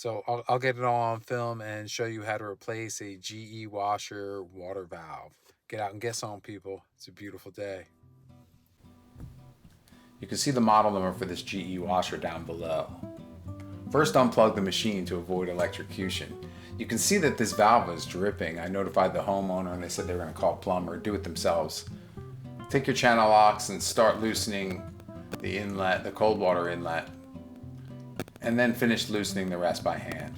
So I'll get it all on film and show you how to replace a GE washer water valve. Get out and get some, people. It's a beautiful day. You can see the model number for this GE washer down below. First, unplug the machine to avoid electrocution. You can see that this valve is dripping. I notified the homeowner and they said they were going to call a plumber, do it themselves. Take your channel locks and start loosening the inlet, the cold water inlet, and then finish loosening the rest by hand.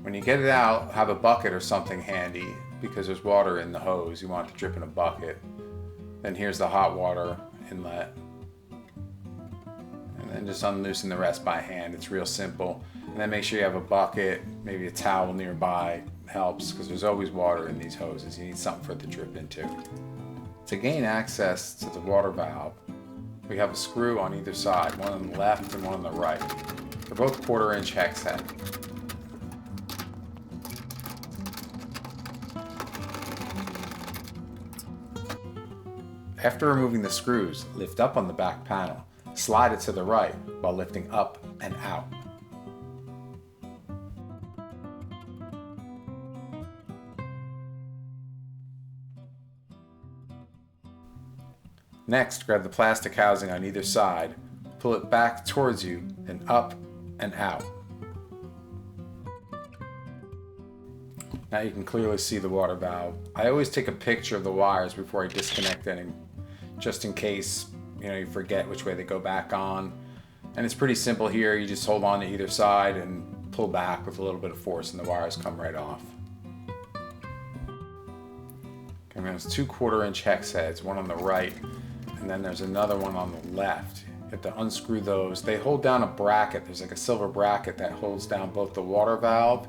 When you get it out, have a bucket or something handy because there's water in the hose. You want it to drip in a bucket. Then here's the hot water inlet. And then just unloosen the rest by hand. It's real simple. And then make sure you have a bucket, maybe a towel nearby helps because there's always water in these hoses. You need something for it to drip into. To gain access to the water valve, we have a screw on either side, one on the left and one on the right. They're both 1/4-inch hex head. After removing the screws, lift up on the back panel. Slide it to the right while lifting up and out. Next, grab the plastic housing on either side, pull it back towards you and up and out. Now you can clearly see the water valve. I always take a picture of the wires before I disconnect any, just in case you forget which way they go back on. And it's pretty simple here. You just hold on to either side and pull back with a little bit of force and the wires come right off. Okay, there's 2 1/4-inch hex heads, one on the right and then there's another one on the left. You have to unscrew those. They hold down a bracket. There's like a silver bracket that holds down both the water valve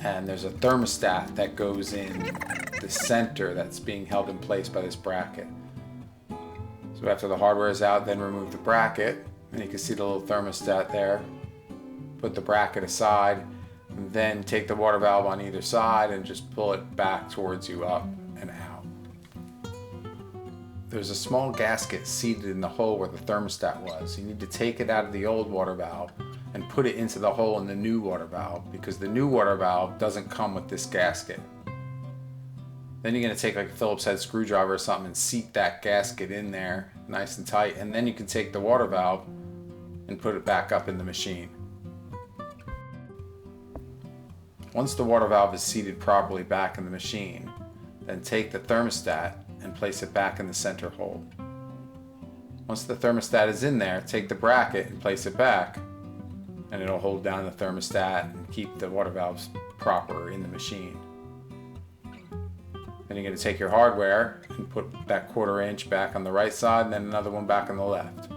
and there's a thermostat that goes in the center that's being held in place by this bracket. So after the hardware is out, then remove the bracket and you can see the little thermostat there. Put the bracket aside and then take the water valve on either side and just pull it back towards you, up and out. There's a small gasket seated in the hole where the thermostat was. You need to take it out of the old water valve and put it into the hole in the new water valve because the new water valve doesn't come with this gasket. Then you're going to take like a Phillips head screwdriver or something and seat that gasket in there nice and tight, and then you can take the water valve and put it back up in the machine. Once the water valve is seated properly back in the machine, then take the thermostat and place it back in the center hole. Once the thermostat is in there, take the bracket and place it back, and it'll hold down the thermostat and keep the water valves proper in the machine. Then you're going to take your hardware and put that 1/4-inch back on the right side and then another one back on the left.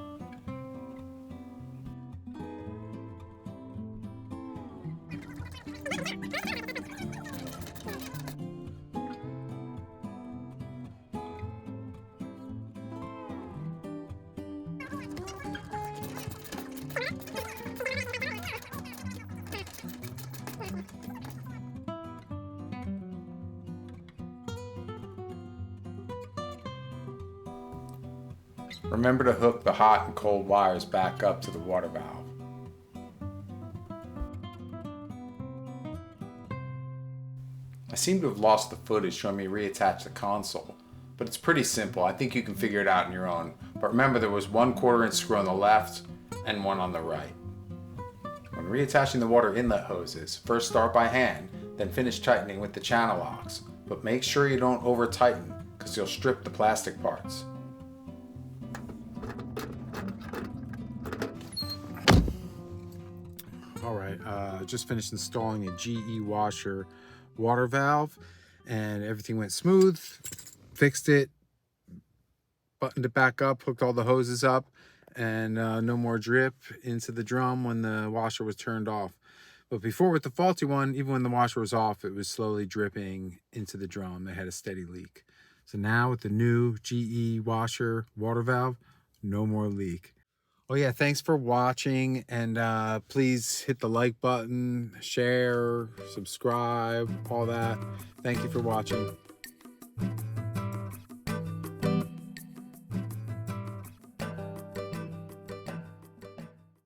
Remember to hook the hot and cold wires back up to the water valve. I seem to have lost the footage showing me reattach the console, but it's pretty simple. I think you can figure it out on your own. But remember, there was 1 1/4-inch screw on the left and one on the right. When reattaching the water inlet hoses, first start by hand, then finish tightening with the channel locks. But make sure you don't over tighten because you'll strip the plastic parts. All right, just finished installing a GE washer water valve and everything went smooth. Fixed it, buttoned it back up, hooked all the hoses up, and no more drip into the drum when the washer was turned off. But before, with the faulty one, even when the washer was off, it was slowly dripping into the drum. It had a steady leak. So now with the new GE washer water valve, no more leak. Oh yeah, thanks for watching, and please hit the like button, share, subscribe, all that. Thank you for watching.